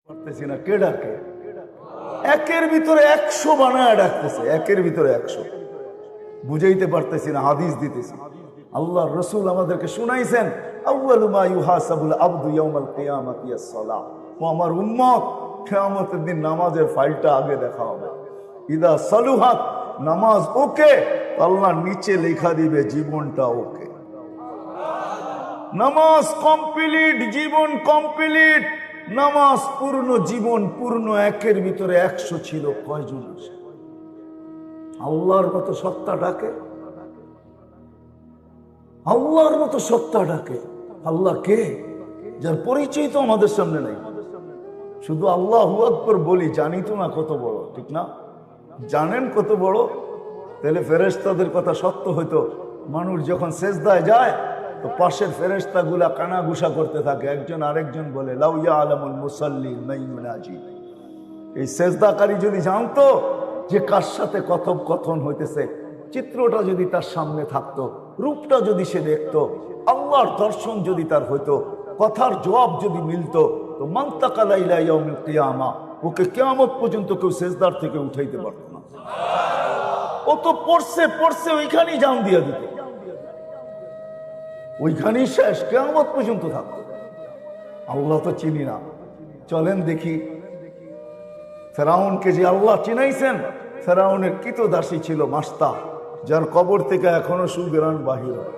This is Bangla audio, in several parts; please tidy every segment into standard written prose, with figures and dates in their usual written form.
পারতেছি না, কে ডাকে? একের ভিতরে 100 বানায় ডাকতেছে, একের ভিতরে 100। বুঝাইতে পারতেছি না, হাদিস দিতেছি। আল্লাহ রসুল আমাদেরকে শুনাইছেন, আউয়ালু মা ইউহাসাবুল আবদু ইয়াউমাল কিয়ামাতি আস-সালাহ। ও আমার উম্মত, কিয়ামতের দিন নামাজের ফাইলটা আগে দেখা হবে। ইদা সালুহাত, নামাজ ওকে, আল্লাহ নিচে লেখা দিবে জীবনটা ওকে। নামাজ কমপ্লিট, জীবন কমপ্লিট। নামাজ পূর্ণ, জীবন পূর্ণ, একের ভিতরে 100 ছিল। কয়জন আসে? আল্লাহর মতো সত্তা ডাকে, আল্লাহর মতো সত্তা ডাকে। আল্লাহ কে? যার পরিচয় তো আমাদের সামনে নাই। শুধু আল্লাহু আকবার বলি, জানি তো না কত বড়, ঠিক না? জানেন কত বড়? তাহলে ফেরেশতাদের কথা সত্য হইতো। মানুষ যখন সেজদায় যায় তো পাশের ফেরেশতা গুলা কানাঘুষা করতে থাকে, একজন আরেকজন বলে লাউ ইয়ালামুল মুসাল্লি মান ইউনাজি। এই সেজদাকারী যদি জানতো যে কার সাথে কথোপকথন হইতেছে, চিত্রটা যদি তার সামনে থাকতো, রূপটা যদি সে দেখতো, আল্লাহর দর্শন যদি তার হইতো, কথার জবাব যদি মিলতো, তো মানতাকালা ইলা ইয়াউমিল কিয়ামা, ওকে কিয়ামত পর্যন্ত কেউ সেজদার থেকে উঠাইতে পারতো না। ও তো পড়ছে পড়ছে ওইখানেই জান দিয়ে দিত, ওইখানেই শেষ, কিয়ামত পর্যন্ত থাকতো। আল্লাহ তো চিনি না। চলেন দেখি, ফেরাউনকে যে আল্লাহ চিনাইছেন, ফেরাউনের কৃতদাসী ছিল মাস্তা, যার কবর থেকে এখনো সুগ্রাণ বাহির হয়।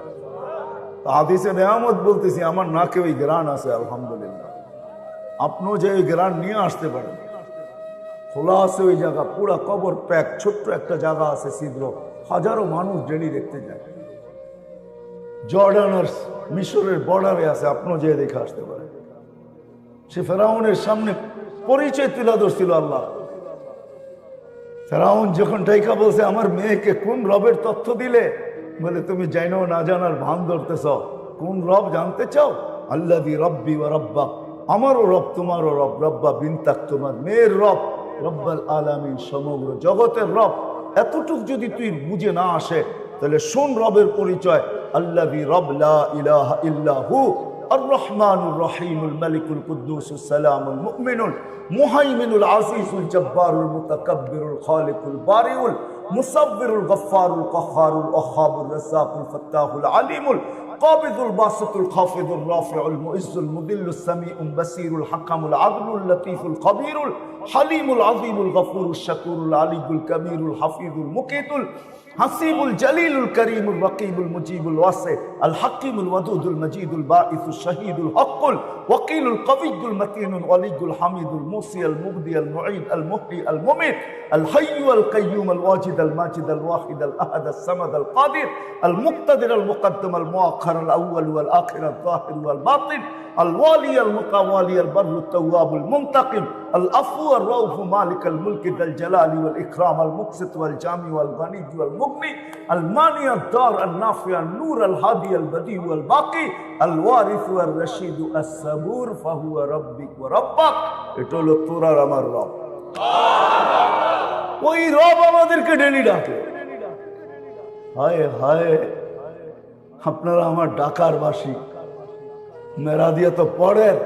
হাদিসে নেয়ামত বলতেছি, আমার নাকে ওই গ্রাণ আছে, আলহামদুলিল্লাহ। আপনিও যে ওই গ্রাণ নিয়ে আসতে পারেন। খোলা আছে ওই জায়গা, পুরা কবর প্যাক, ছোট্ট একটা জায়গা আছে ছিদ্র, হাজারো মানুষ ডেলি দেখতে যায়। জর্ডান আর মিশরের বর্ডারে আছে, আপনিও যে দেখে আসতে পারেন। সে ফেরাউনের সামনে পরিচয় তুলে ধরছিল আল্লাহ। ফেরাউন যখন টাইকা বলছে আমার মেয়েকে কোন রবের তথ্য দিলে, বলে তুমি জানো না জানার ভান ধরতেছ, কোন রব জানতে চাও? আল্লাযী রব্বি ওয়া রাব্বাক, আমারও রব তোমারও রব, রব্বা বিনতাক তোমার মেয়ের রব, রব্বাল আলামিন সমগ্র জগতের রব। এতটুক যদি তুই বুঝে না আসে, তাহলে শোন রবের পরিচয়, আল্লাযী রব লা ইলাহা ইল্লা হু আর রহমানুর রহিমুল মালিকুল কুদ্দুসুস সালামুল মুমিনুল মুহাইমিনুল আজিজুল জব্বারুল মুতাকাব্বিরুল খালিকুল বারিউল মুসাব্বিরুল গফফারুল কাহ্হারুল ওয়াহ্হাবুর রাজ্জাকুল ফাত্তাহুল আলিমুল কাবিদুল বাসিতুল খাফিদুর রাফিউল মুইজ্জুল মুদিল্লুস সামিউল বাসিরুল হাকামুল আদলুল লতীফুল খবীরুল হালিমুল আযীমুল গফুরুশ শাকুরুল আলিয়ুল কবীরুল হাফিজুল মুকিতুল হাসিবুল জালিলুল করিমুল রকিবুল মুজিবুল ওয়াসি আল হাকিমুল ওয়াদুদুল মজিদুল বাঈসুল শহীদুল হকুল ওয়াকিলুল কবিয়ুল মতিনুল ওয়ালিয়ুল হামিদুল মুসি আল মুবদি আল মুঈদ আল মুহয়ি আল মুমিত আল হাইয়্যু আল কাইয়্যুম আল ওয়াজিদ আল মাজিদ আল ওয়াহিদ আল আহাদ আল সামাদ আল কাদির আল মুক্তাদির আল মুকদ্দম আল মুআখ্খার আল আউয়াল ওয়াল আখির আল যাহির ওয়াল বাতিন আল ওয়ালি আল মুতাওয়ালি আল বাররু তাওয়াবুল মুনতাকিম আল আফু আর রাউফ মালিক আল মুলক যাল জালালি ওয়াল ইকরাম আল মুকসিত ওয়াল জামি ওয়াল গনি ওয়াল মুগনি আল মানি আল দার আল নাফি আল নূর আল হাদি আল বদি ওয়াল বাকি আল ওয়ারিস ওয়াল রশিদ আস সাবুর ফাহুয়া রাব্বিক ওয়া রাব্বাক। এটা হলো তোর আর আমার রব। ওই রব আমাদেরকে ডেলি ডাকে। হায় হায়, আপনারা আমার ডাকার বাসী, মেরা দিয়ে তো পড়েন,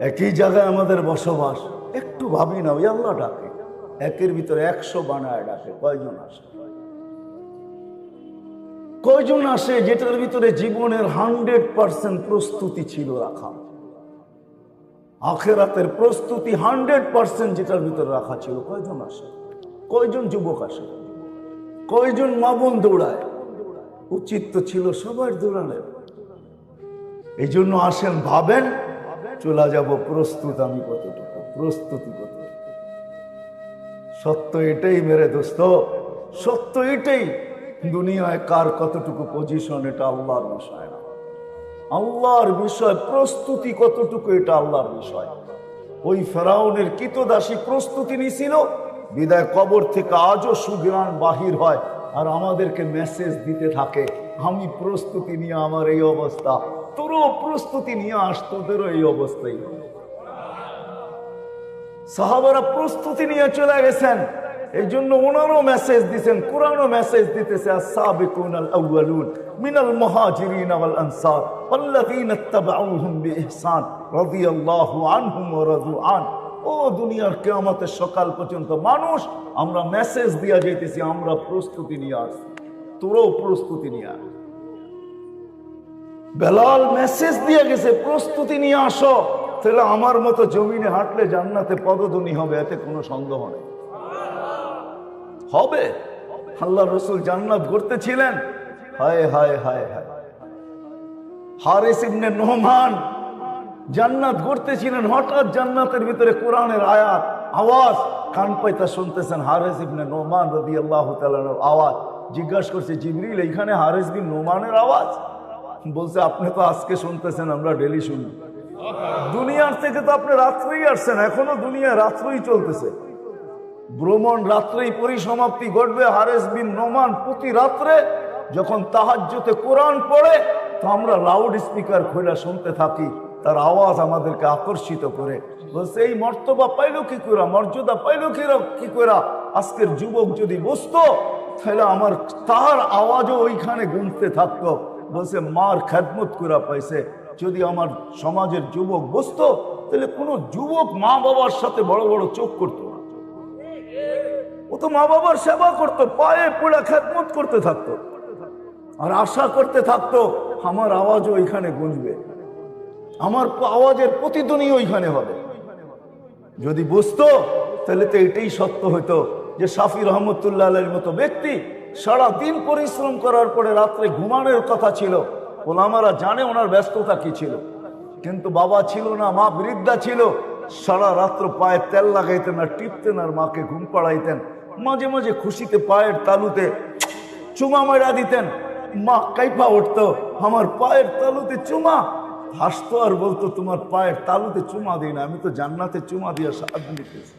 একই জায়গায় আমাদের বসবাস। একটু ভাবি না, ওই আল্লাহ ডাকে, একের ভিতরে 100 বানায় ডাকে। কয়জন আসে? কয়জন আসে যেটার ভিতরে জীবনের 100% প্রস্তুতি ছিল রাখা, আখিরাতের প্রস্তুতি 100% যেটার ভিতরে রাখা ছিল? কয়জন আসে? কয়জন যুবক আসে? কয়জন মা বোন দৌড়ায়? উচিত তো ছিল সবার দৌড়ানোর। এই জন্য আসেন, ভাবেন, চলে যাব প্রস্তুত আমি কতটুকু, প্রস্তুতি কত। সত্য এটাই মেরে দোস্ত, সত্য এটাই। দুনিয়ায় কার কতটুকু পজিশন এটা আল্লাহর বিষয় না, আল্লাহর বিষয়। প্রস্তুতি কতটুকু এটা আল্লাহর বিষয়। ওই ফেরাউনের কৃতদাসী প্রস্তুতি নিছিল, বিদায় কবর থেকে আজও সুঘ্রাণ বাহির হয়, আর আমাদেরকে মেসেজ দিতে থাকে, আমি প্রস্তুতি নিয়ে আমার এই অবস্থা, তোরও প্রস্তুতি নিয়ে আস, তোদেরও এই অবস্থাই। সাহাবারা প্রস্তুতি নিয়ে চলে গেছেন, এই জন্য ওনারও মেসেজ দিচ্ছেন, কোরআনও মেসেজ দিতেছে, আস-সাবিকুনাল আউয়ালুন মিনাল মুহাজিরিন ওয়াল আনসার ওয়াল্লাযীনা ইত্তাবাউহুম বিইহসান রাদিয়াল্লাহু আনহুম ওয়া রাদু আন ও দুনিয়ার কিয়ামতের সকাল পর্যন্ত মানুষ আমরা মেসেজ দিয়া যাইতেছি, আমরা প্রস্তুতি নিয়ে আসছি, তোরও প্রস্তুতি নিয়ে আস। বেলাল মেসেজ দিয়ে গেছে, প্রস্তুতি নিয়ে আসো, তাহলে আমার মতো জমিনে হাঁটলে জান্নাতে পদধ্বনি হবে, এতে কোনো সন্দেহ নেই। হবে। আল্লাহ রসুল জান্নাত গড়তেছিলেন, হায় হায় হায় হায়, হারিস ইবনে নোমান জান্নাত গড়তেছিলেন, হঠাৎ জান্নাতের ভিতরে কোরআনের আয়াত আওয়াজ কান পাইতা শুনতেছেন। হারিস ইবনে নোমান রাদিয়াল্লাহু তাআলার আওয়াজ। জিজ্ঞাসা করছে, জিবরিল এইখানে হারিস বিন নোমানের আওয়াজ? বলছে, আপনি তো আজকে শুনতেছেন, আমরা ডেলি শুনি। দুনিয়ার থেকে তো আপনি রাত্রেই আসছেন, এখনো দুনিয়া রাত্রেই চলতেছে, ভ্রমণ রাত্রেই পরিসমাপ্তি ঘটবে। হারিস বিন নোমান প্রতি রাত্রে যখন তাহাজ্জুদে কোরআন পড়ে, তো আমরা লাউড স্পিকার খোলা শুনতে থাকি, তার আওয়াজ আমাদেরকে আকর্ষিত করে। বলছে, এই মর্তবা পাইল কি করে, মর্যাদা পাইল কি করে? আজকের যুবক যদি বুঝতো, তাহলে আমার তার আওয়াজও ওইখানে গুনতে থাকতো। বলছে, মার খেদমত করে পাইছে। যদি আমার সমাজের যুবক বুঝতো, তাহলে কোনো যুবক মা বাবার সাথে বড় বড় চোখ করতো না, ও তো মা বাবার সেবা করতো, পায়ে পড়ে খেদমত করতে থাকতো, আর আশা করতে থাকতো আমার আওয়াজও ওইখানে গুঞ্জবে, আমার আওয়াজের প্রতিধ্বনি ওইখানে হবে। যদি বুঝতো, তাহলে তো এটাই সত্য হইতো যে শাফি রহমতুল্লাহ আলাইহির মতো ব্যক্তি সারা দিন পরিশ্রম করার পরে রাত্রে ঘুমানোর কথা ছিল। ওলামারা জানে ওনার ব্যস্ততা কি ছিল, কিন্তু বাবা ছিল না, মা বৃদ্ধা ছিল, সারা রাত্র পায়ে তেল লাগাইতেন আর টিপতেন আর মাকে ঘুম পাড়াইতেন। মাঝে মাঝে খুশিতে পায়ের তালুতে চুমা মারা দিতেন, মা কাইপা উঠতো, আমার পায়ের তালুতে চুমা। হাসতো আর বলতো, তোমার পায়ের তালুতে চুমা দিই না, আমি তো জান্নাতে চুমা দিয়ে সাহায্য দিতেছি।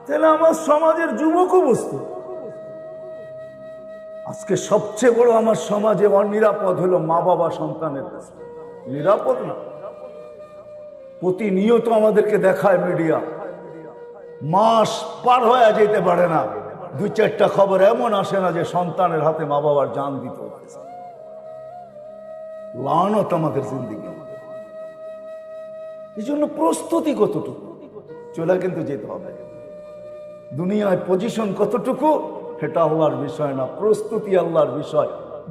তাহলে আমার সমাজের যুবকও বুঝতো। আজকে সবচেয়ে বড় আমার সমাজে অনিরাপদ হলো মা বাবা সন্তানের কাছে। নিরাপদ না, প্রতিনিয়ত আমাদেরকে দেখায় মিডিয়া, মাস পার হয়ে যেতে পারে না, দুই চারটা খবর এমন আসে না যে সন্তানের হাতে মা বাবার জান দিতে হচ্ছে। লানত আমাদের জিন্দিগি। এই জন্য প্রস্তুতি কতটুকু চলে কিন্তু যেতে হবে। দুনিয়ায় পজিশন কতটুকু এটা আল্লাহর বিষয় না, প্রস্তুতি আল্লাহর বিষয়।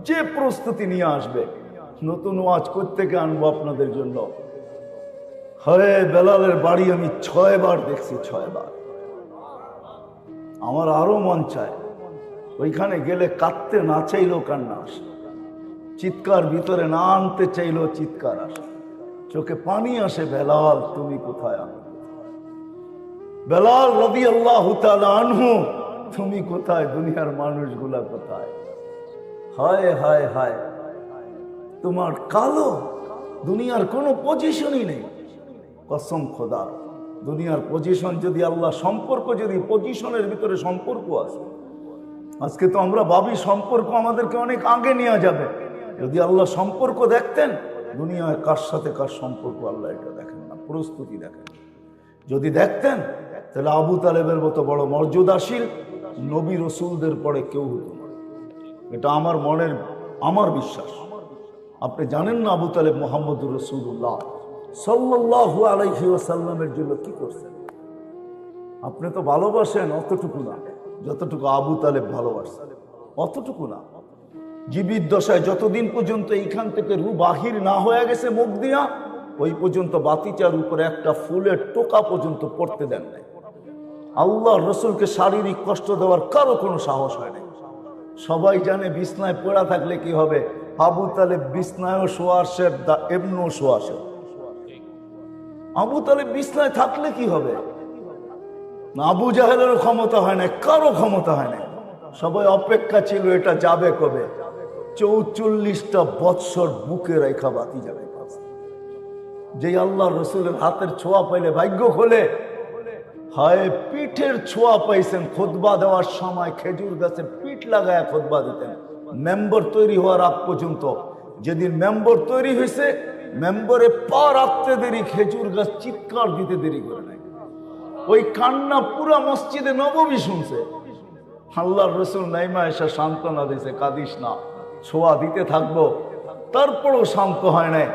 যে প্রস্তুতি নিয়ে আসবে, নতুন ওয়াজ কোত্থেকে আনবো আপনাদের জন্য। হরে বেলালের বাড়ি আমি 6 বার দেখছি, 6 বার। আমার আরো মন চায় ওইখানে গেলে কাঁদতে না চাইলেও কান্না আসে, চিৎকার ভিতরে না আনতে চাইলেও চিৎকার আসে, চোখে পানি আসে। বেলাল তুমি কোথায়? আমি বেলাল রাদিয়াল্লাহু তাআলা আনহু, তুমি কোথায়? দুনিয়ার মানুষগুলা কোথায়? হায় হায় হায়, তোমার কালো, দুনিয়ার কোনো পজিশনই নেই। কসম খোদা, দুনিয়ার পজিশন যদি আল্লাহ, সম্পর্ক যদি পজিশনের ভিতরে সম্পর্ক আছে, আজকে তো আমরা ভাবি সম্পর্ক আমাদেরকে অনেক আগে নিয়ে যাবে। যদি আল্লাহ সম্পর্ক দেখতেন, দুনিয়ায় কার সাথে কার সম্পর্ক আল্লাহ এটা দেখেন না, প্রস্তুতি দেখেন। যদি দেখতেন, তাহলে আবু তালেবের মতো বড় মর্যাদাশীল নবী রসুলদের পরে কেউ হতো না। এটা আমার মনের, আমার বিশ্বাস। আপনি জানেন না আবু তালেব মুহাম্মদুর রাসূলুল্লাহ সাল্লাল্লাহু আলাইহি ওয়াসাল্লামের জন্য কি করছেন? আপনি তো ভালোবাসেন অতটুকু না যতটুকু আবু তালেব ভালোবাসেন, অতটুকু না। জীবিত দশায় যতদিন পর্যন্ত এইখান থেকে রূহ বাহির না হয়ে গেছে মুখ দিয়া, ওই পর্যন্ত বাতিচার উপরে একটা ফুলের টোকা পর্যন্ত পড়তে দেন নাই। আল্লাহ রসুলকে শারীরিক কষ্ট দেওয়ার কারো কোনো সাহস হয় নাই। সবাই জানে বিছনায় পড়া থাকলে কি হবে। আবু তালেব বিছনায়ও শোয়া আসে, এমনও শোয়া আসে। আবু তালেব বিছনায় থাকলে কি হবে? আবু জাহেলেরও ক্ষমতা হয় না, কারো ক্ষমতা হয় না। সবাই অপেক্ষা ছিল এটা যাবে কবে। 44টা বৎসর বুকে রেখা বাতি যাবে। যে আল্লাহ রসুলের হাতের ছোঁয়া পাইলে ভাগ্য খোলে। হায়, পিঠের ছোঁয়া পাইছেন। খুতবা দেওয়ার সময় খেজুর গাছে পিঠ লাগায় খুতবা দিতেন, মেম্বার তৈরি হওয়ার আগ পর্যন্ত। যেদিন মেম্বার তৈরি হয়েছে, মেম্বারে পা রাখতে দেরি, খেজুর গাছ চিৎকার দিতে দেরি করে নাই। ওই কান্না পুরা মসজিদে নববী শুনছে। আল্লাহর রসুল নাইমা এসে সান্ত্বনা দিয়েছে, কাঁদিস না, ছোঁয়া দিতে থাকবো। তারপরও শান্ত হয় নাই।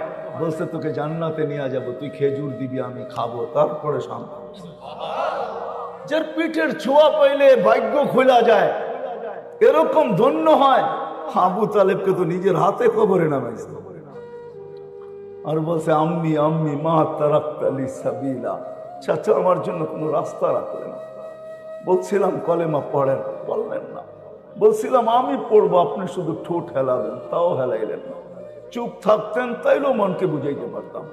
বলছে তোকে জান্নাতে নিয়ে যাব, তুই খেজুর দিবি আমি খাবো, তারপরে শান্ত। যার পিঠের ছোঁয়া পাইলে ভাগ্য খোলা যায়, এরকম ধন্য হয়। আবু তালেবকে তো নিজের হাতে কবরে নামাইছে, আর বলছে আম্মি আম্মি মা তারাক্তালি সাবিলা, চাচা আমার জন্য কোনো রাস্তা রাখলেন না। বলছিলাম কলেমা পড়েন, বললেন না। বলছিলাম আমি পড়বো, আপনি শুধু ঠোঁট হেলাবেন, তাও হেলাইলেন না। চুপ থাকতেন তাইলেও মনকে বুঝাইতে পারতাম,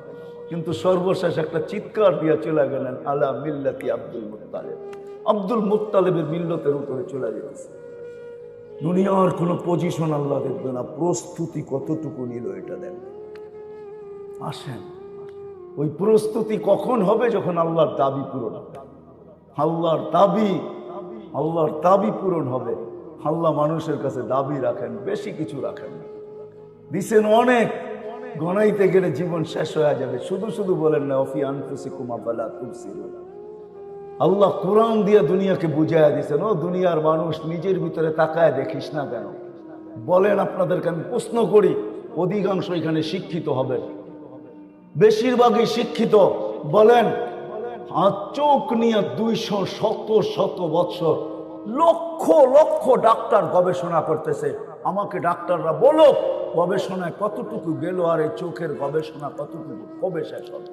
কিন্তু সর্বশেষ একটা চিৎকার দিয়া চলে গেলেন আলা মিল্লাতি আব্দুল মুত্তালিব। আব্দুল মুত্তালিবের মিল্লতের উপরে চলে গেছে। দুনিয়ার কোনো পজিশন আল্লাহ দেখবে না, প্রস্তুতি কতটুকু নিল এটা দেন। আসেন, ওই প্রস্তুতি কখন হবে? যখন আল্লাহর দাবি পূরণ হবে। আল্লাহর দাবি পূরণ হবে। আল্লাহ মানুষের কাছে দাবি রাখেন, বেশি কিছু রাখেন না। দিছেন অনেক, গণাইতে গেলে জীবন শেষ হয়ে যাবে। শুধু শুধু বলেন না অফি আনফুসিকুম আফালা তুবসিরুন। আল্লাহ কোরআন দিয়ে দুনিয়াকে বুঝাইয়া দিছেন, ও দুনিয়ার মানুষ নিজের ভিতরে তাকায় দেখিস না কেন? বলেন, আপনাদেরকে আমি প্রশ্ন করি, অধিকাংশ এখানে শিক্ষিত হবেন, বেশিরভাগই শিক্ষিত। বলেন, চোখ নিয়ে 200 বছর লক্ষ লক্ষ ডাক্তার গবেষণা করতেছে। আমাকে ডাক্তাররা বলো গবেষণায় কতটুকু গেল, আর এই চোখের গবেষণা কতটুকু, কবে শেষ হবে?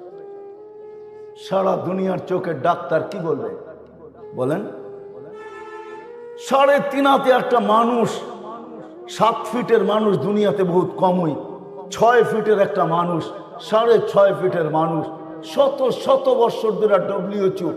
সারা দুনিয়ার চোখের ডাক্তার কি বলবে? বলেন, 3.5 একটা মানুষ, 7 ফিটের মানুষ দুনিয়াতে বহুত কমই। 6 ফিটের একটা মানুষ, 6.5 ফিটের মানুষ, শত শত বছর ধরে WHO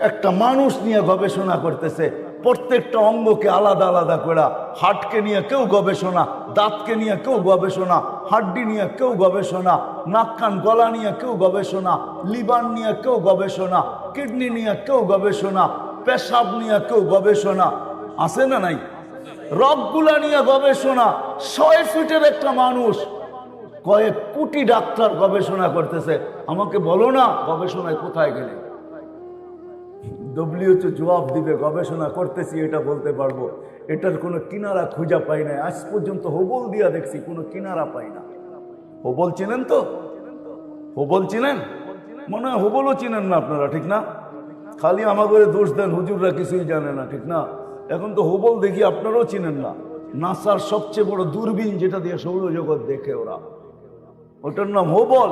একটা মানুষ নিয়ে গবেষণা করতেছে। প্রত্যেকটা অঙ্গকে আলাদা আলাদা করে, হার্টকে নিয়ে কেউ গবেষণা, দাঁতকে নিয়ে কেউ গবেষণা, হাড্ডি নিয়ে কেউ গবেষণা, নাক কান গলা নিয়ে কেউ গবেষণা, লিভার নিয়ে কেউ গবেষণা, কিডনি নিয়ে কেউ গবেষণা, পেশাব নিয়ে কেউ গবেষণা, আছে না নাই? রগগুলা নিয়ে গবেষণা। 6 ফিটের একটা মানুষ, কয়েক কোটি ডাক্তার গবেষণা করতেছে। আমাকে বলো না গবেষণায় কোথায় গেলে? WHO জবাব দিবে, গবেষণা করতেছি এটা বলতে পারবো, এটার কোনো কিনারা খুঁজা পাই না। আজ পর্যন্ত হোবল দিয়া দেখছি, কোনো কিনারা পাই না। হোবল চিনেন তো? হোবল চিনেন? মনে হয় হোবলও চিনেন না আপনারা, ঠিক না? খালি আমাদের দোষ দেন, হুজুররা কিছুই জানে না, ঠিক না? এখন তো হোবল দেখি আপনারাও চিনেন না। নাসার সবচেয়ে বড় দূরবীন, যেটা দিয়ে সৌরজগৎ দেখে ওরা, ওটার নাম হোবল।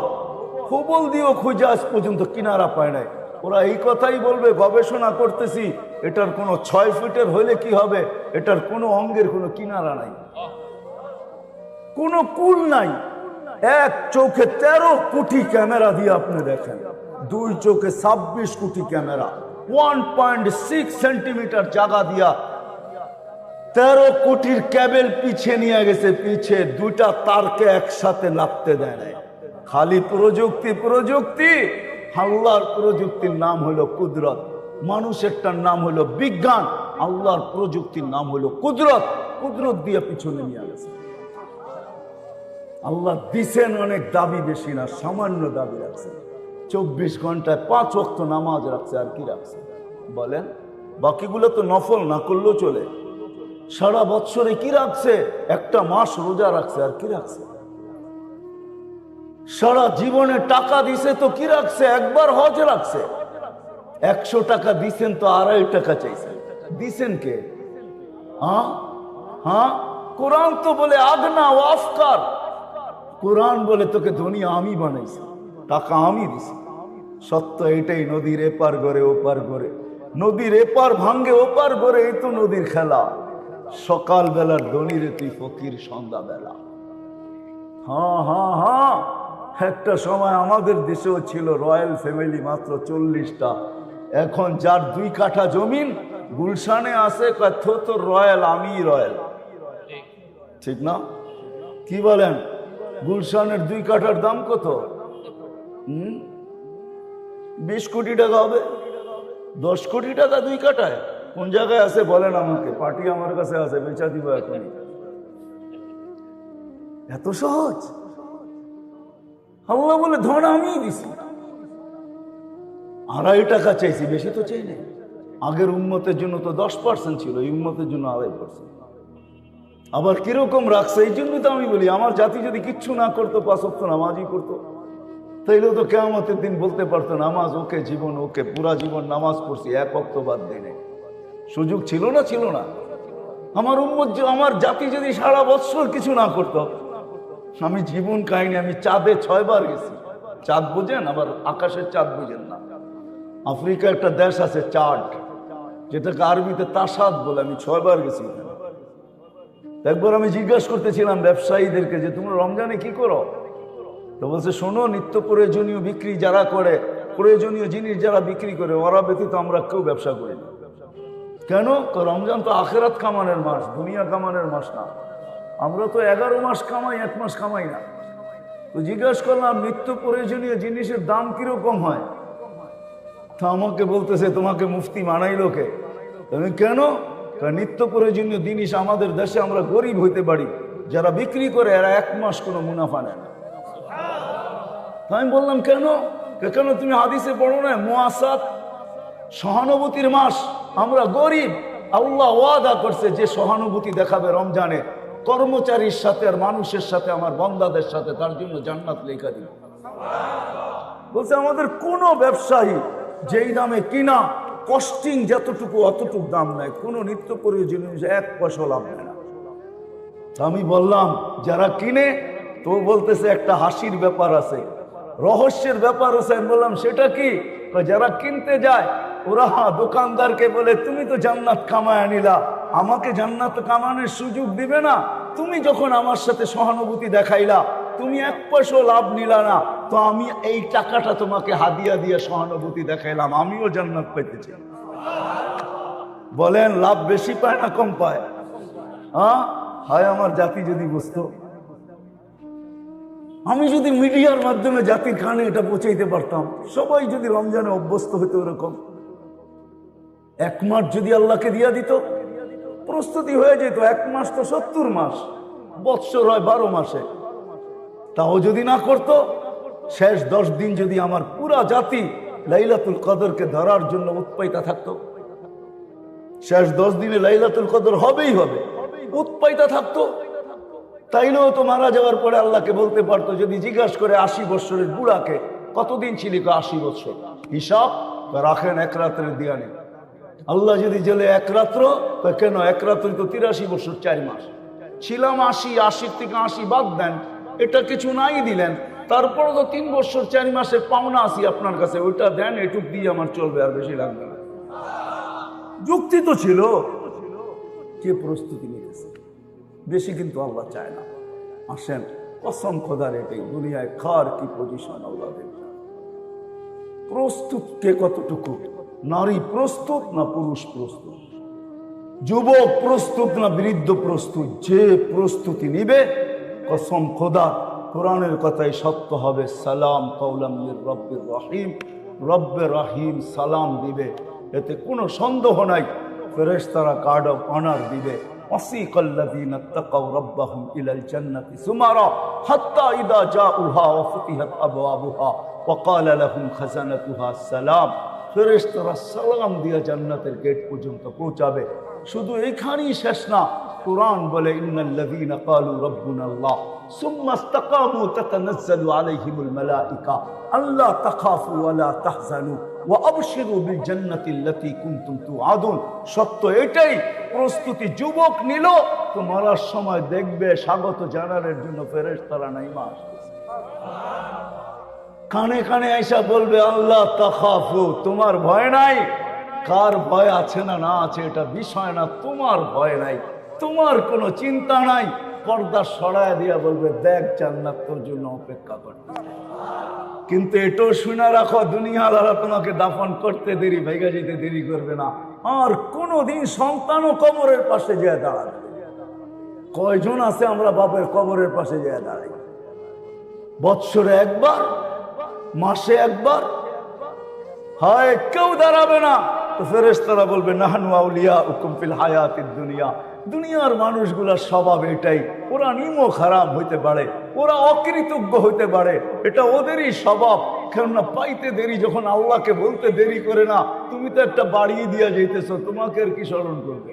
হোবল দিয়েও খুঁজে আজ পর্যন্ত কিনারা পায় নাই। ওরা এই কথাই বলবে গবেষণা করতেছি, এটার কোনো 6 ফিটের হইলে কি হবে, এটার কোনো অঙ্গের কোনো কিনারা নাই, কোনো কুল নাই। এক চোখে 13 কোটি ক্যামেরা দিয়ে আপনি দেখেন, 2 চোখে 26 কোটি ক্যামেরা, 1.6 সেন্টিমিটার জায়গা দিয়া 13 কোটির ক্যাবেল পিছিয়ে নিয়ে গেছে। পিছে 2টা তারকে একসাথে লাগতে দেয় নাই। খালি প্রযুক্তি প্রযুক্তি। আল্লাহর প্রযুক্তির নাম হলো কুদরত, মানুষেরটার নাম হলো বিজ্ঞান, আল্লাহর প্রযুক্তির নাম হলো কুদরত। কুদরত দিয়ে পিছনে নিয়ে গেছে। আল্লাহ দিছেন অনেক, দাবি বেশি না, সামান্য দাবি রাখছে। 24 ঘন্টায় 5 ওয়াক্ত নামাজ রাখছে, আর কি রাখছে বলেন? বাকিগুলো তো নফল, না করলেও চলে। সারা বছরে কি রাখছে? একটা মাস রোজা রাখছে, আর কি রাখছে? সারা জীবনে টাকা দিছে তো কি রাখছে? একবার হজ রাখছে। 100 টাকা দিছেন তো 2.5 টাকা চাইছেন, দিছেন কে? হ্যাঁ, কোরআন তো বলে আগনা ও আফকার। কোরআন বলে তোকে ধনী আমি বানাইছি, টাকা আমি দিছি। সত্য এটাই, নদীর এপার গড়ে ওপার গড়ে, নদীর এপার ভাঙ্গে ওপার গড়ে, এই তো নদীর খেলা। সকাল বেলার ধনীরে তুই ফকির সন্ধ্যা বেলা। হ্যাঁ হ্যাঁ হ্যাঁ, একটা সময় আমাদের দেশেও ছিল রয়্যাল ফ্যামিলি, মাত্র 40টা। এখন যার 2 কাঠা জমিন গুলশানে আছে, কত তো রয়্যাল, আমি রয়্যাল, ঠিক না? কি বলেন? গুলশানের 2 কাঠার দাম কত? 20 কোটি টাকা হবে। 10 কোটি টাকা 2 কাঠায়? কোন জায়গায় আছে বলেন আমাকে, পার্টি আমার কাছে আছে, বেচা দিব এখনই। এত সহজ? আল্লাহ বলে ধন আমি দিছি। 2.5 টাকা চাইছি, বেশি তো চাই না। আগের উম্মতের জন্য তো 10% ছিল, এই উম্মতের জন্য 2.5%। আবার কিরকম রাখছে, এই জন্য তো আমি বলি আমার জাতি যদি কিচ্ছু না করতো, 5 ওয়াক্ত নামাজই করতো, তাইলেও তো কিয়ামতের দিন বলতে পারতো নামাজ ওকে, জীবন ওকে, পুরা জীবন নামাজ পড়ছি, 1 ওয়াক্ত বাদ দিনে। সুযোগ ছিল না? ছিল না? আমার উম্মত, আমার জাতি যদি সারা বছর কিছু না করতো, আমি জীবন কাহিনী, আমি চাঁদে 6 বার গেছি। চাঁদ বুঝেন? আবার আকাশের চাঁদ বুঝেন না? আফ্রিকা একটা দেশ আছে চাঁদ, যেটাকে আরবিতে তাসাদ বলে, আমি 6 বার গেছি। একবার আমি জিজ্ঞাসা করতেছিলাম ব্যবসায়ীদেরকে যে তোমরা রমজানে কি করো? তো বলছে শোনো, নিত্য প্রয়োজনীয় বিক্রি যারা করে, প্রয়োজনীয় জিনিস যারা বিক্রি করে, ওরা ব্যতীত আমরা কেউ ব্যবসা করি না। কেন? রমজান তো আখেরাত কামানের মাস, দুনিয়া কামানের মাস না। আমরা তো 11 মাস কামাই, 1 মাস কামাই না। তো জিজ্ঞাসা করলাম নিত্য প্রয়োজনীয় জিনিসের দাম কিরকম হয়? তা আমাকে বলতেছে তোমাকে মুফতি মানাইলো কে? তুমি কেন? নিত্য প্রয়োজনীয় জিনিস আমাদের দেশে আমরা গরিব হইতে পারি, যারা বিক্রি করে এরা 1 মাস কোনো মুনাফা নেয় না। আমি বললাম কেন? কেন তুমি হাদিসে পড়ো না মুআসাত, সহানুভূতির মাস, আমরা গরিব, আল্লাহ ওয়াদা করছে যে সহানুভূতি দেখাবে রমজানে কর্মচারীর সাথে আর মানুষের সাথে, আমার বান্দাদের সাথে, তার জন্য জান্নাত লেখা দিব। বলছে আমাদের কোনো ব্যবসায়ী যেই দামে কিনা, কস্টিং যতটুকু অতটুকু দাম নেয়, কোনো নিত্য প্রয়োজনীয় 1 পয়সা লাভ নেয় না। আমি বললাম যারা কিনে, তো বলতেছে একটা হাসির ব্যাপার আছে, রহস্যের ব্যাপার আছে। আমি বললাম সেটা কি? যারা কিনতে যায় ওরা দোকানদারকে বলে তুমি তো জান্নাত কামায় নিলা, আমাকে জান্নাত কামানোর সুযোগ দিবে না? তুমি যখন আমার সাথে সহানুভূতি দেখাইলা, তুমি 1 পয়সা লাভ নিলা না, তো আমি এই টাকাটা তোমাকে হাদিয়া দিয়ে সহানুভূতি দেখাইলাম, আমিও জান্নাত পেতেছি। বলেন লাভ বেশি পায় না কম পায়? হায় আমার জাতি যদি বুঝতো, আমি যদি মিডিয়ার মাধ্যমে জাতির কানে এটা পৌঁছাইতে পারতাম, সবাই যদি রমজানে অভ্যস্ত হতো এরকম, 1 মাস যদি আল্লাহকে দিয়া দিত, প্রস্তুতি হয়ে যেত। 1 মাস তো 70 মাস, বৎসর হয় 12 মাসে। তাও যদি না করত, শেষ 10 দিন যদি আমার পুরা জাতি লাইলাতুল কদরকে ধরার জন্য উৎপাইতা থাকতো, শেষ 10 দিনে লাইলাতুল কদর হবেই হবে, উৎপাইতা থাকতো, তাইলেও তো মারা যাওয়ার পরে আল্লাহকে বলতে পারতো, যদি জিজ্ঞাসা করে 80 বছরের বুড়াকে কতদিন ছিলি, 80 বছর, হিসাব রাখেন 1 রাত্রের দিয়া নেই। আল্লাহ যদি জেলে 1 রাত্র, কেন 1 রাত্রে তো 83 বছর 4 মাস ছিলাম, 80 থেকে 80 বাদ দেন, এটা কিছু নাই দিলেন, তারপরে তো 3 বছর 4 মাসের পাওনা আসি আপনার কাছে, ওইটা দেন, এটুক দিয়ে আমার চলবে, আর বেশি লাগবে না। যুক্তি তো ছিল। কে প্রস্তুতি নিতেছে? বেশি কিন্তু আল্লাহ চায় না। আসেন, কসম খোদার, এটাই দুনিয়ায় কার কি পজিশন আল্লাহ দেখবেন। প্রস্তুত কে কতটুকু? নারী প্রস্তুত না পুরুষ প্রস্তুত? যুবক প্রস্তুত না বৃদ্ধ প্রস্তুত? যে প্রস্তুতি নিবে, কসম খোদা, কোরআনের কথাই সত্য হবে, সালাম কওলাম মির রব্বির রহিম, রব্বে রহিম সালাম দিবে, এতে কোনো সন্দেহ নাই। ফেরেশতারা গার্ড অফ অনার দিবে। وسيق الذين اتقوا ربهم إلى الجنة زمرا حتى إذا جاءوها وفتحت أبوابها وقال لهم خزنتها السلام। ফেরেশতারা সালাম দিয়ে জান্নাতের গেট পর্যন্ত পৌঁছাবে। শুধু এইখানেই শেষ না, কুরআন বলে ইন্নাল্লাযীনা ক্বালু রাব্বুনাল্লাহ সুম্মা ইসতাকামু তাতানাজ্জালু আলাইহিমুল মালায়েকা আল্লা তাখাফু ওয়া লা তাহজানু ওয়া আবশিরু বিল জান্নাতিল্লাতী কুনতুম তুআদুন। সত্য এটাই, প্রস্তুতি যুবক নিল তো মরার সময় দেখবে স্বাগত জানানোর জন্য ফেরেশতারা নাইমা আসতেছে, কানে কানে আইসা বলবে আল্লাহ তাখাফু, তোমার ভয় নাই। কার ভয় আছে না না আছে এটা বিষয় না, তোমার ভয় নাই, তোমার কোনো চিন্তা নাই। পর্দা সরায় দিয়া বলবে দেখ জান্নাত তোর জন্য অপেক্ষা করতে। কিন্তু এটাও শুনে রাখো, দুনিয়াওয়ালারা তোমাকে দাফন করতে দেরি, ভাইগা যেতে দেরি করবে না। আর কোনোদিন সন্তানও কবরের পাশে যেয়ে দাঁড়াবে। কয়জন আছে আমরা বাপের কবরের পাশে যেয়ে দাঁড়াই? বৎসরে একবার, মাসে একবার, হয় কেউ দাঁড়াবে না। তো ফেরেশতারা বলবে নাহনু আউলিয়াউকুম ফিল হায়াতিদ দুনিয়া। দুনিয়ার মানুষগুলার স্বভাব এটাই, ওরা নিমো খারাপ হইতে পারে, ওরা অকৃতজ্ঞ হইতে পারে, এটা ওদেরই স্বভাব। কেননা পাইতে দেরি, যখন আল্লাহকে বলতে দেরি করে না, তুমি তো একটা বাড়িয়ে দিয়া যাইতেছো, তোমাকে আর কি স্মরণ করবে?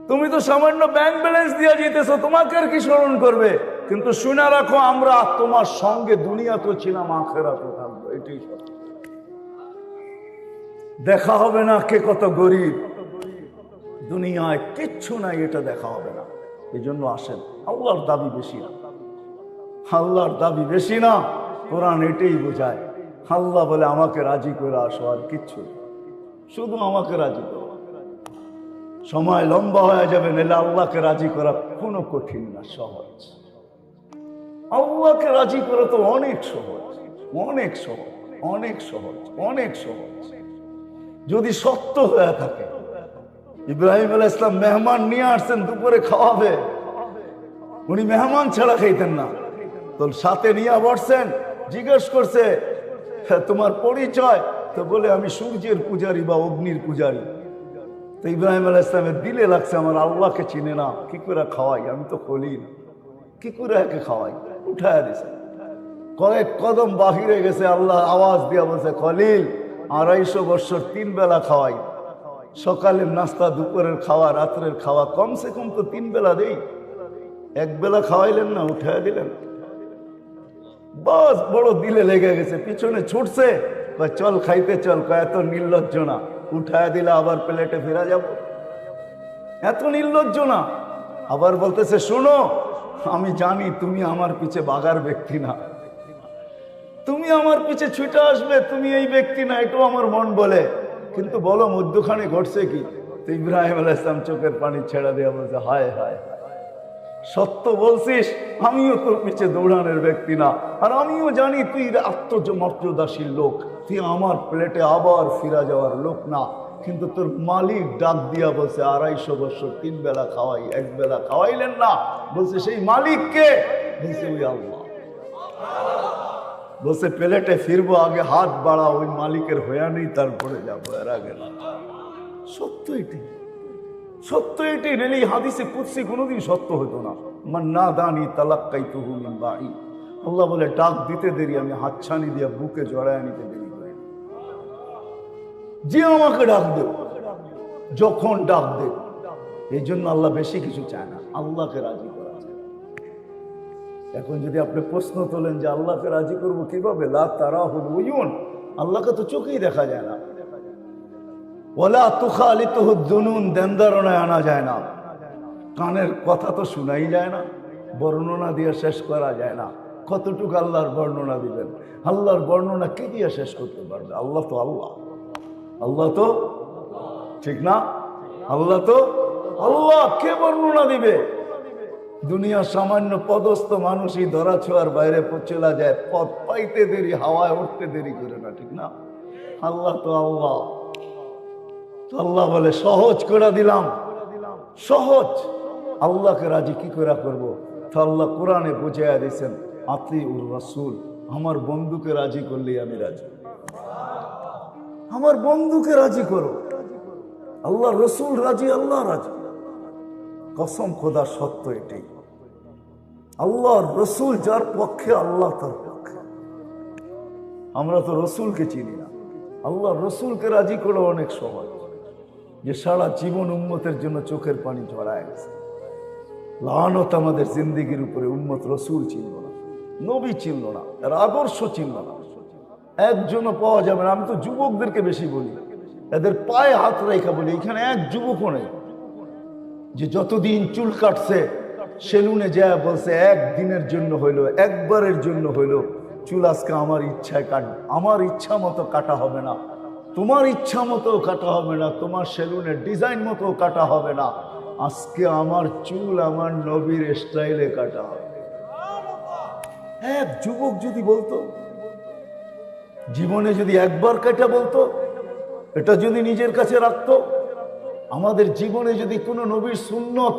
তুমি তো সামান্য ব্যাংক ব্যালেন্স দিয়ে যেতেছো, তোমাকে আর কি স্মরণ করবে? কিন্তু শুনে রাখো, আমরা তোমার সঙ্গে দুনিয়া তো ছিলাম, আখেরাতে থাকবো। এটাই সত্য। দেখা হবে না কে কত গরিব, দুনিয়ায় কিচ্ছু নাই, এটা দেখা হবে না। এই জন্য আসেন, আল্লাহর দাবি বেশি না, আল্লাহর দাবি বেশি না। কোরআন এটাই বোঝায়। আল্লাহ বলে আমাকে রাজি করে আসো, আর কিচ্ছু, শুধু আমাকে রাজি করো। সময় লম্বা হয়ে যাবে, নাহলে আল্লাহকে রাজি করা কোনো কঠিন না, সহজ। আল্লাহকে রাজি করা তো অনেক সহজ, অনেক সহজ, অনেক সহজ, অনেক সহজ, যদি সত্য হয়ে থাকে। ইব্রাহিম আলাইহিস সালাম মেহমান নিয়ে আসছেন, দুপুরে খাওয়াবে, উনি মেহমান ছাড়া খাইতেন না। তো সাথে নিয়ে বসছেন, জিজ্ঞেস করছে তোমার পরিচয়? তো বলে আমি সূর্যের পূজারী বা অগ্নির পূজারী। তো ইব্রাহিম আলাইহিস সালামের দিলে লাগছে, আমার আল্লাহকে চিনে না, কি করে খাওয়াই, আমি তো খলিল, কি করে একে খাওয়াই? উঠায় দিছে। কয়েক কদম বাহিরে গেছে, আল্লাহ আওয়াজ দিয়া বলছে, খলিল 250 বছর 3 বেলা খাওয়াই, সকালের নাস্তা, দুপুরের খাওয়া, রাত্রের খাওয়া, কমসে কম তো 3 বেলা দেই, 1 বেলা খাওয়াইলেন না, উঠায় দিলেন। বাস বড় দিলে লেগে গেছে, পিছনে ছুটছে, চল খাইতে চল, এত নির্লজ্জ না, উঠায় দিলে আবার প্লেটে ফেরা যাব, এত নির্লজ্জ না। আবার বলতেছে, শোনো, আমি জানি তুমি আমার পিছে বাগার ব্যক্তি না, তুমি আমার পিছে ছুটে আসবে, তুমি এই ব্যক্তি না, এটাও আমার মন বলে, কিন্তু বলো মধ্যখানে ঘটছে কি? তো ইব্রাহিম আলাইহিস সালাম চোখের পানি ছেড়ে দিয়ে বলছে, হায় হায়, সত্য বলছিস, আমিও তোর পিছে দৌড়ানোর ব্যক্তি না, আর আমিও জানি তুই আত্মমর্যাদাশীল লোক, তুই আমার প্লেটে আবার ফিরা যাওয়ার লোক না, কিন্তু তোর মালিক ডাক দিয়া বলছে 250 বছর 3 বেলা খাওয়াই, 1 বেলা খাওয়াইলেন না। বলছে সেই মালিক কে? বলছে ওই আল্লাহ। বলছে প্লেটে ফিরবো, আগে হাত বাড়া, ওই মালিকের হইয়া নেই, তারপরে যাবো, এর আগে না। সত্য এটি, সত্য এটি। রেলি হাদিসে কুদসি কোনোদিন সত্য হতো না। মান নাদানি তালাক্কাইতুহু মিন বাঈদ। আল্লাহ বলে ডাক দিতে দেরি, আমি হাতছানি দিয়ে বুকে জড়ায় নিতে দেরি করি। যে আমাকে ডাক দেব, যখন ডাক দেব। এই জন্য আল্লাহ বেশি কিছু চায় না, আল্লাহকে রাজি করা চায়। এখন যদি আপনি প্রশ্ন তোলেন যে আল্লাহকে রাজি করবো কিভাবে, লা তারাহুল উয়ুন, আল্লাহকে তো চোখেই দেখা যায় না। ওয়ালা তুখালিতুহু যুনুন, দেনদারনায় আনা যায় না। কানের কথা তো শোনাই যায় না, বর্ণনা দিয়ে শেষ করা যায় না। কতটুকু আল্লাহর বর্ণনা দিবেন? আল্লাহর বর্ণনা কে দিয়ে শেষ করতে পারবে? আল্লাহ তো আল্লাহ, আল্লাহ তো, ঠিক না? আল্লাহ তো আল্লাহ, কে বর্ণনা দিবে? দুনিয়ার সামান্য পদস্থ মানুষই ধরা ছোঁয়ার বাইরে চলে যায়, পথ পাইতে দেরি, হাওয়ায় উঠতে দেরি করে না, ঠিক না? আল্লাহ তো আল্লাহ। আল্লাহ বলে সহজ করে দিলাম, সহজ। আল্লাহকে রাজি কি করে করবো? তো আল্লাহ কোরআনে বুঝাইয়া দিয়েছেন, আতিউর রাসূল, আমার বন্ধুকে রাজি করলেই আমি রাজি। আমার বন্ধুকে রাজি করো, আল্লাহ রসুল রাজি, আল্লাহ রাজি। কসম খোদা, সত্য এটাই। আল্লাহর রসুল যার পক্ষে, আল্লাহ তার পক্ষে। আমরা তো রসুলকে চিনি না, আল্লাহ রসুলকে রাজি করা অনেক সহজ। যে সারা জীবন উম্মতের জন্য চোখের পানি ঝরায় গেছে। লানত আমাদের জিন্দিগির উপরে, উম্মত রসুল চিনল না, নবী চিনল না, এর আদর্শ চিনল না। একজনও পাওয়া যাবে না। আমি তো যুবকদেরকে বেশি বলি, এদের পায়ে হাত রেখা বলি, এখানে এক যুবকও নেই যে যতদিন চুল কাটছে সেলুনে যায় বলছে একদিনের জন্য হইলো, একবারের জন্য হইলো চুল আজকে আমার ইচ্ছায় কাটবে। আমার ইচ্ছা মতো কাটা হবে না, তোমার ইচ্ছা মতো কাটা হবে না, তোমার সেলুনের ডিজাইন মতো কাটা হবে না। আজকে আমার চুল আমার নবীর স্টাইলে কাটা হবে। এক যুবক যদি বলতো, জীবনে যদি একবার কাটা বলতো, এটা যদি নিজের কাছে রাখতো, আমাদের জীবনে যদি কোনো নবীর সুন্নত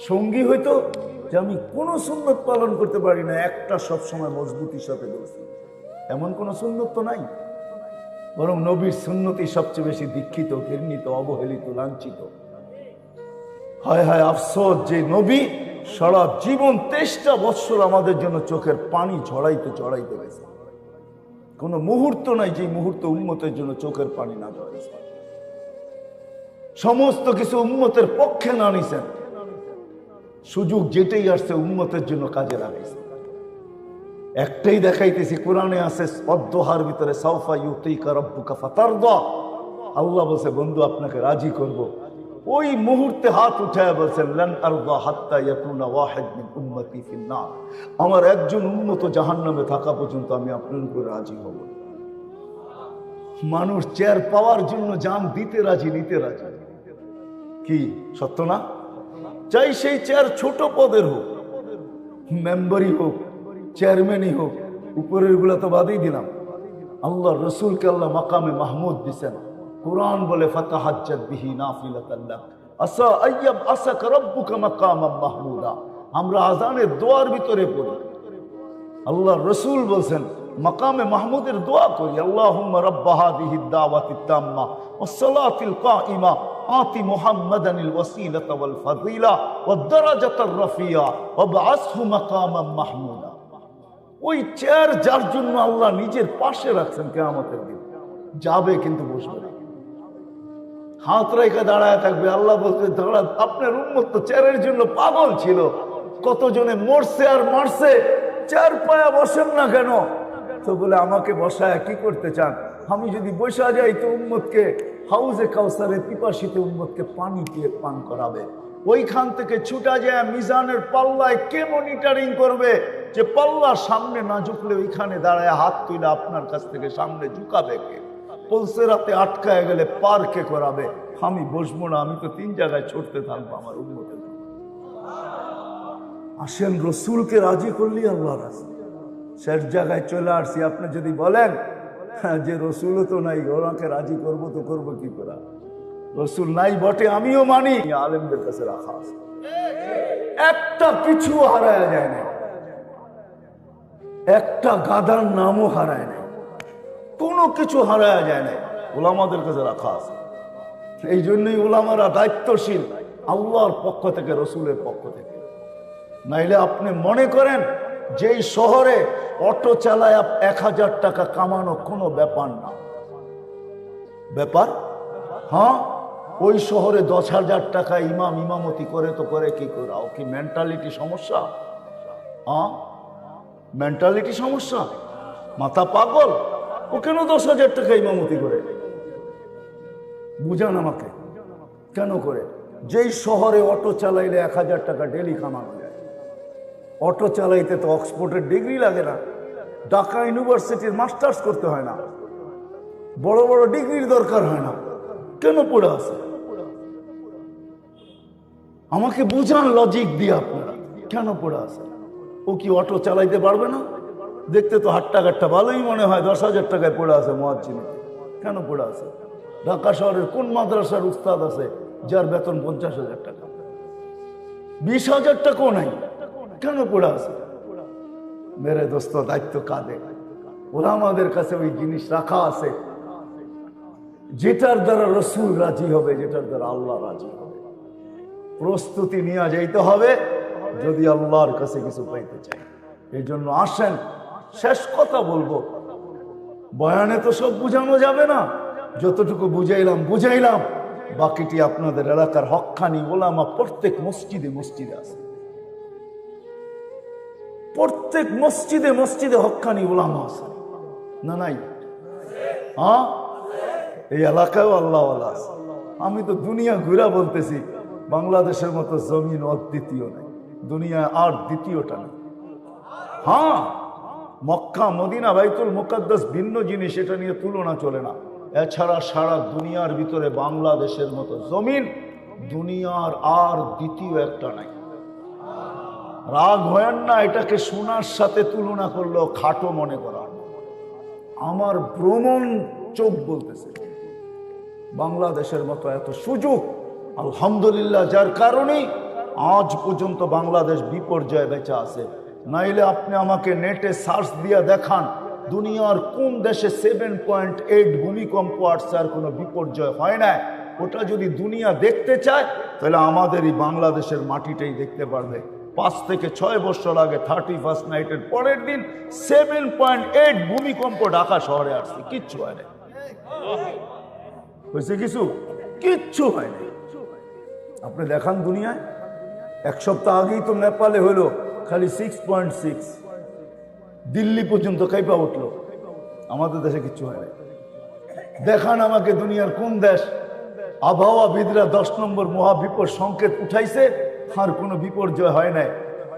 সঙ্গী হইতো, যে আমি কোনো সুন্নত পালন করতে পারি না, একটা সবসময় মজবুতির সাথে বলছি, এমন কোনো সুন্নত তো নাই। বরং নবীর সুন্নতই সবচেয়ে বেশি দীক্ষিত, ঘৃণিত, অবহেলিত, লাঞ্ছিত। হায় হায় আফসোস, যে নবী সারা জীবন 23টা বৎসর আমাদের জন্য চোখের পানি ঝরাইতে ঝরাইতে গেছে। কোনো মুহূর্ত নাই যে মুহূর্ত উম্মতের জন্য চোখের পানি না ঝরাইছে। সমস্ত কিছু উম্মতের পক্ষে না নিছেন, সুযোগ যেটাই আসছে উম্মতের জন্য কাজে লাগাইছে। একটাই দেখাইতেছি, কোরআনে আছে অদ্দোহার ভিতরে সাউফা ইউতিকা রাব্বুকা ফাতারদা। আল্লাহ বলছে বন্ধু আপনাকে রাজি করব। ওই মুহূর্তে হাত উঠায় বলছেন লান আরদা হাত্তা ইয়াকুনা ওয়াহিদ মিন উম্মতি ফিন নার, আমার একজন উম্মত জাহান্নামে থাকা পর্যন্ত আমি আপনার উপর রাজি হব। মানুষ চেয়ার পাওয়ার জন্য জান দিতে রাজি, নিতে রাজি। কি সত্য না? চাই সেই চেয়ার ছোট পদের হোক, মেম্বারই হোক, চেয়ারম্যানই হোক, উপরের গুলা তো বাদই দিলাম। আল্লাহ রসুলকে আল্লাহ মাকামে মাহমুদ দিছেন। কুরআন বলে ফাতাহাজ্জাত বিহি নাফিলাতান লাক আসা আইয়াব আসাকা রাব্বুকা মাকামান মাহমুদা। আমরা আযানের দোয়ার ভিতরে পড়ি, আল্লাহ রসুল বলছেন মাকামে মাহমুদের দোয়া করি, আল্লাহুম্মা রাব্বা হাযিহিদ দাওয়াতিত তাম্মা ওয়াস সালাতিল কাইমা আতি মুহাম্মাদানিল ওয়াসিলাতা ওয়াল ফাযিলা ওয়াদ দারাজাতার রাফিয়া ওয়াবআসহু মাকামান মাহমুদা। ওই চেয়ার যার জন্য আল্লাহ নিজের পাশে রাখছেন কিয়ামতের দিন, যাবে কিন্তু বসবে না, হাত রেখে দাঁড়ায় থাকবে। আল্লাহ বলতে দাঁড়া, আপনার উম্মত তো চেয়ারের জন্য পাগল ছিল, কতজনে মরছে আর মারছে, চেয়ার পায়া বসেন না কেন? তো বলে আমাকে বসায় কি করতে চান? আমি যদি বসা যাই তো উম্মতকে হাউজে কাউসারে পিপাসিত উম্মতকে পানি দিয়ে পান করাবে। ওইখান থেকে ছুটা যায় মিজানের পাল্লায় কে মনিটরিং করবে যে পাল্লার সামনে না ঝুঁকলে ওইখানে দাঁড়ায় হাত তুলে আপনার কাছ থেকে সামনে ঝুঁকাবে কে? পলসেরাতে আটকায় গেলে পার কে করাবে? আমি বসবো না, আমি তো 3 জায়গায় ছুটতে থাকবো আমার উম্মতের। আসেন রসুলকে রাজি করলি আল্লাহ রাজি। শেষ জায়গায় চলে আসছি। আপনি যদি বলেন যে রসুলও তো নাই, ওনাকে রাজি করবো তো করবো কি করে? রসুল নাই বটে, আমিও মানি, আলেমদের কাছে রাখা আছে, একটা কিছু হারায় যায় না, একটা গাদার নামও হারায় না, কোনো কিছু হারায় যায় না, ওলামাদের কাছে রাখা আছে। এই জন্যই ওলামারা দায়িত্বশীল, আল্লাহর পক্ষ থেকে, রসুলের পক্ষ থেকে। নাইলে আপনি মনে করেন যেই শহরে অটো চালায় 1000 টাকা কামানো কোনো ব্যাপার না, ব্যাপার? হ্যাঁ, ওই শহরে 10,000 টাকা ইমাম ইমামতি করে তো করে কি করে? ও কি মেন্টালিটি সমস্যা? হ্যাঁ, মেন্টালিটি সমস্যা, মাথা পাগল। ও কেন 10,000 টাকা ইমামতি করে? বুঝান আমাকে, কেন করে? যেই শহরে অটো চালাইলে 1000 টাকা ডেলি কামানো যায়। অটো চালাইতে তো অক্সফোর্ডের ডিগ্রি লাগে না, ঢাকা ইউনিভার্সিটির মাস্টার্স করতে হয় না, বড় বড় ডিগ্রির দরকার হয় না, কেন পড়ে আছে? আমাকে বুঝান লজিক দিয়ে আপনারা, কেন পড়ে আছে? ও কি অটো চালাইতে পারবে না? দেখতে তো হাট্টাঘাটটা ভালোই মনে হয়, 10,000 টাকায় পড়ে আছে মুয়াজ্জিন, কেন পড়ে আছে? ঢাকা শহরের কোন মাদ্রাসার উস্তাদ আছে যার বেতন 50,000 টাকা? 20,000 টাকাও নাই, কেন পড়ে আছে? মেরে দোস্ত, দায়িত্ব কাঁদে। ওরা আমাদের কাছে ওই জিনিস রাখা আছে যেটার দ্বারা রসুল রাজি হবে, যেটার দ্বারা আল্লাহ রাজি হবে। প্রস্তুতি নিয়ে যাইতে হবে যদি আল্লাহর কাছে কিছু পাইতে চাই। এই জন্য আসেন, শেষ কথা বলবো, বয়ানে তো সব বুঝানো যাবে না, যতটুকু বুঝাইলাম, বাকিটি আপনাদের এলাকার হক্কানি ওলামা প্রত্যেক মসজিদে মসজিদে আছে, প্রত্যেক মসজিদে মসজিদে হক্কানি ওলামা আছে না? নাই? হ্যাঁ, এই এলাকায়ও আল্লাহ আছে। আমি তো দুনিয়া ঘুরা বলতেছি, বাংলাদেশের মতো জমিন অদ্বিতীয় নেই, দুনিয়ায় আর দ্বিতীয়টা নেই। হ্যাঁ, মক্কা মদিনা বাইতুল মুকাদ্দাস ভিন্ন জিনিস, এটা নিয়ে তুলনা চলে না। এছাড়া সারা দুনিয়ার ভিতরে বাংলাদেশের মতো জমিন দুনিয়ার আর দ্বিতীয় একটা নাই। রাগ হয় না, এটাকে সোনার সাথে তুলনা করলেও খাটো মনে করা। আমার ভ্রমণ চোখ বলতেছে বাংলাদেশের মতো এত সুযোগ আলহামদুলিল্লাহ, যার কারণে আজ পর্যন্ত বাংলাদেশ বিপর্যয়ে বেঁচে আছে। নাইলে আপনি আমাকে নেটে সার্চ দিয়ে দেখান দুনিয়ার কোন দেশে 7.8 ভূমিকম্প আসছে আর কোনো বিপর্যয় হয় না। ওটা যদি দুনিয়া দেখতে চায় তাহলে আমাদের এই বাংলাদেশের মাটিটাই দেখতে পারবে। 5 থেকে 6 বছর আগে 31st নাইটের পরের দিন 7.8 ভূমিকম্প ঢাকা শহরে আসছে, কিচ্ছু হয় না, হয়েছে কিছু? কিচ্ছু হয়নি। আপনি দেখান দুনিয়ায়, এক সপ্তাহ আগেই তো নেপালে হলো খালি 6.6, দিল্লি পর্যন্ত কাইপা উঠলো। আমাদের দেশে কিচ্ছু হয় না। দেখান আমাকে দুনিয়ার কোন দেশ আবহাওয়াবিদরা 10 নম্বর মহাবিপদ সংকেত উঠাইছে, আর কোনো বিপর্যয় হয় নাই।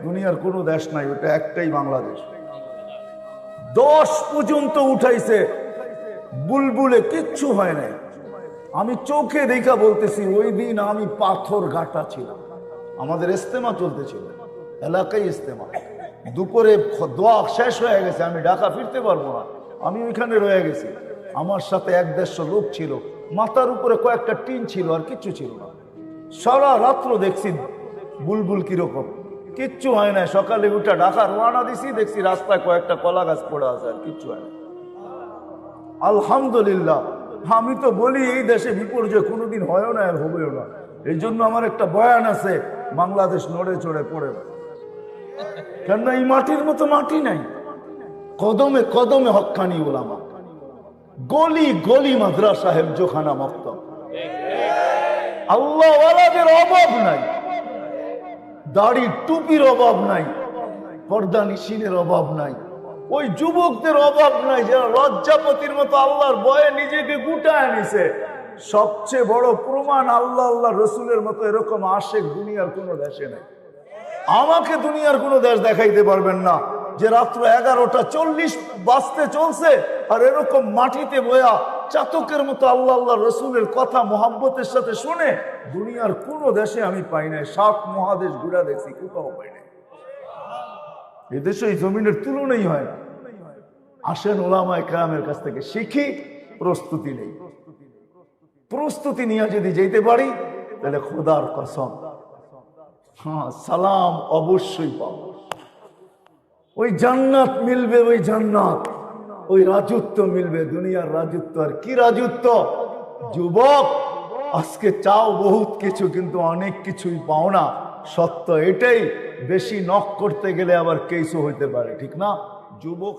দুনিয়ার কোনো দেশ নাই, ওটা একটাই বাংলাদেশ। 10 পর্যন্ত উঠাইছে, বুলবুলে কিচ্ছু হয় নাই। আমি চোখে দেখা বলতেছি, ওই দিন আমি পাথর ঘাটা ছিলাম, আমাদের ইস্তেমা চলতেছিল, এলাকায় ইস্তেমা। দুপুরে দোয়া শেষ হয়ে গেছে, আমি ঢাকা ফিরতে পারবো না, আমি ওইখানে রয়ে গেছি। আমার সাথে 1-150 লোক ছিল, মাথার উপরে কয়েকটা টিন ছিল, আর কিচ্ছু ছিল না। সারা রাত্র দেখছি বুলবুল কিরকম, কিচ্ছু হয় না। সকালে উঠে ঢাকা রওনা দিছি, দেখছি রাস্তায় কয়েকটা কলা গাছ পড়ে আছে, আর কিচ্ছু হয় না। আলহামদুলিল্লাহ। আমি তো বলি এই দেশে বিপর্যয় কোনোদিন হয়ও না, আর হবেও না। এই জন্য আমার একটা বয়ান আছে, বাংলাদেশ নড়ে চড়ে পড়ে না, কেননা এই মাটির মতো মাটি নাই। কদমে কদমে হক্কানি ওলামা, গলি গলি মাদ্রাসা হেফজোখানা মক্তব, আল্লাহওয়ালাদের অভাব নাই, দাড়ি টুপির অভাব নাই, পর্দা নিশিনের অভাব নাই, ওই যুবকদের অভাব নাই যারা লজ্জাপতির মতো আল্লাহর ভয়ে নিজেকে গুটায় নিছে। সবচেয়ে বড় প্রমাণ, আল্লাহ আল্লাহ রসুলের মতো এরকম আশেক দুনিয়ার কোনো দেশে নেই। আমাকে দুনিয়ার কোনো দেশ দেখাইতে পারবেন না যে রাত্র 11:40 বাজতে চলছে, আর এরকম মাটিতে বয়া চাতকের মতো আল্লাহ আল্লাহ রসুলের কথা মোহাব্বতের সাথে শুনে। দুনিয়ার কোনো দেশে আমি পাই নাই। 7 মহাদেশ ঘুরা দেখছি, কোথাও পাই নাই। এদেশে এই জমিনের তুলনাই হয় না। আসেন ওলামায়ে কেরামের কাছ থেকে শিখি। প্রস্তুতি নেই, প্রস্তুতি নিয়ে যদি যেতে পারি তাহলে খোদার কসম, হ্যাঁ, সালাম অবশ্যই পাবো। ওই জান্নাত মিলবে, ওই জান্নাত, ওই রাজত্ব মিলবে। দুনিয়ার রাজত্ব আর কি রাজত্ব? যুবক, আজকে চাও বহুত কিছু, কিন্তু অনেক কিছুই পাও না। সত্য এটাই। বেশি নক করতে গেলে আবার কেসও হইতে পারে, ঠিক না যুবক?